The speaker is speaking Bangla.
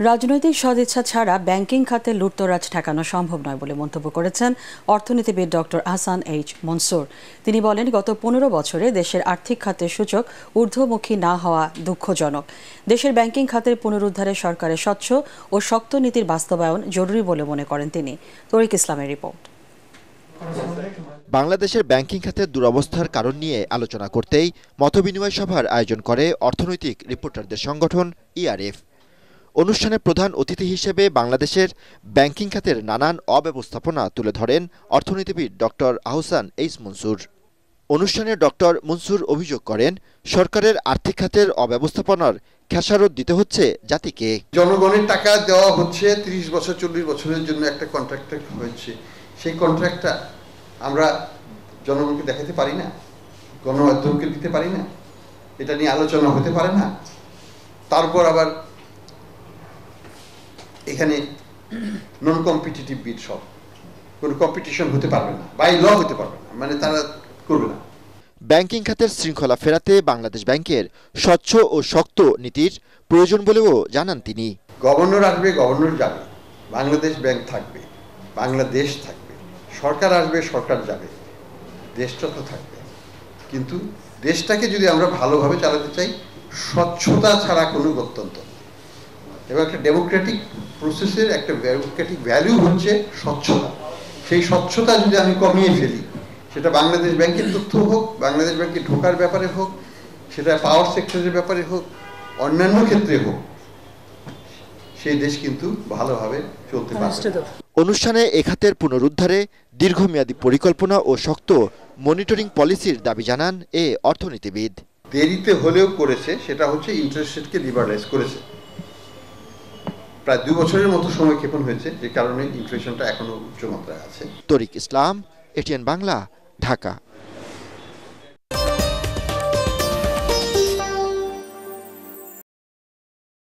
রাজনৈতিক সদিচ্ছা ছাড়া ব্যাংকিং খাতে লুটতরাজ ঠেকানো সম্ভব নয় বলে মন্তব্য করেছেন অর্থনীতিবিদ ডক্টর আহসান এইচ মনসুর। তিনি বলেন, গত ১৫ বছরে দেশের আর্থিক খাতের সূচক ঊর্ধ্বমুখী না হওয়া দুঃখজনক। দেশের ব্যাংকিং খাতের পুনরুদ্ধারে সরকারের স্বচ্ছ ও শক্ত নীতির বাস্তবায়ন জরুরি বলে মনে করেন তিনি। তরিক ইসলামের রিপোর্ট। বাংলাদেশের ব্যাংকিং খাতের দুরবস্থার কারণ নিয়ে আলোচনা করতেই মতবিনিময় সভার আয়োজন করে অর্থনৈতিক রিপোর্টারদের সংগঠন ইআরএফ। অনুষ্ঠানে প্রধান অতিথি হিসেবে বাংলাদেশের ব্যাংকিং খাতের নানান অব্যবস্থাপনা তুলে ধরেন অর্থনীতিবিদ ডক্টর আহসান এইচ মনসুর। অনুষ্ঠানে ডক্টর মনসুর অভিযোগ করেন, সরকারের আর্থিক খাতের অব্যবস্থাপনার খেসারত দিতে হচ্ছে জাতিকে। জনগণের টাকা দেওয়া হচ্ছে ৩০ বছর ৪০ বছরের জন্য একটা কন্ট্রাক্ট হয়েছে, সেই কন্ট্রাক্টটা আমরা জনগণকে দেখাতে পারি না, গণমাধ্যমকে দিতে পারি না, এটা নিয়ে আলোচনা হতে পারে না। তারপর আবার এখানে নন কম্পিটিটিভ বিড, সব কোনো কম্পিটিশন হতে পারবে না, বাই ল হতে পারবে না, মানে তারা করবে না। ব্যাংকিং খাতের শৃঙ্খলা ফেরাতে বাংলাদেশ ব্যাংকের স্বচ্ছ ও শক্ত নীতির প্রয়োজন বলেও জানান তিনি। গভর্নর আসবে, গভর্নর যাবে, বাংলাদেশ ব্যাংক থাকবে, বাংলাদেশ থাকবে, সরকার আসবে, সরকার যাবে, দেশটা তো থাকবে। কিন্তু দেশটাকে যদি আমরা ভালোভাবে চালাতে চাই, স্বচ্ছতা ছাড়া কোনো গত্যন্তর নেই। এবং একটা ডেমোক্রেটিক প্রসেসের একটা ডেমোক্রেটিক ভ্যালু হচ্ছে স্বচ্ছতা। সেই স্বচ্ছতা যদি আমি কমিয়ে ফেলি, সেটা বাংলাদেশ ব্যাংকের তথ্য হোক, বাংলাদেশ ব্যাংকে ঢোকার ব্যাপারে হোক, সেটা পাওয়ার সেক্টরের ব্যাপারে হোক, অন্যান্য ক্ষেত্রে হোক, সেই দেশ কিন্তু ভালোভাবে চলতে পারবে। অনুষ্ঠানে এ খাতের পুনরুদ্ধারে দীর্ঘমেয়াদী পরিকল্পনা ও শক্ত মনিটরিং পলিসির দাবি জানান এ অর্থনীতিবিদ। দেরিতে হলেও করেছে, সেটা হচ্ছে ইন্টারেস্ট রেটকে লিবারালাইজ করেছে। প্রায় ২ বছরের মতো সময় ক্ষেপণ হয়েছে, যে কারণে ইনফ্লেশনটা এখনো উচ্চ মাত্রায় আছে। তরিক ইসলাম, এটিএন বাংলা, ঢাকা।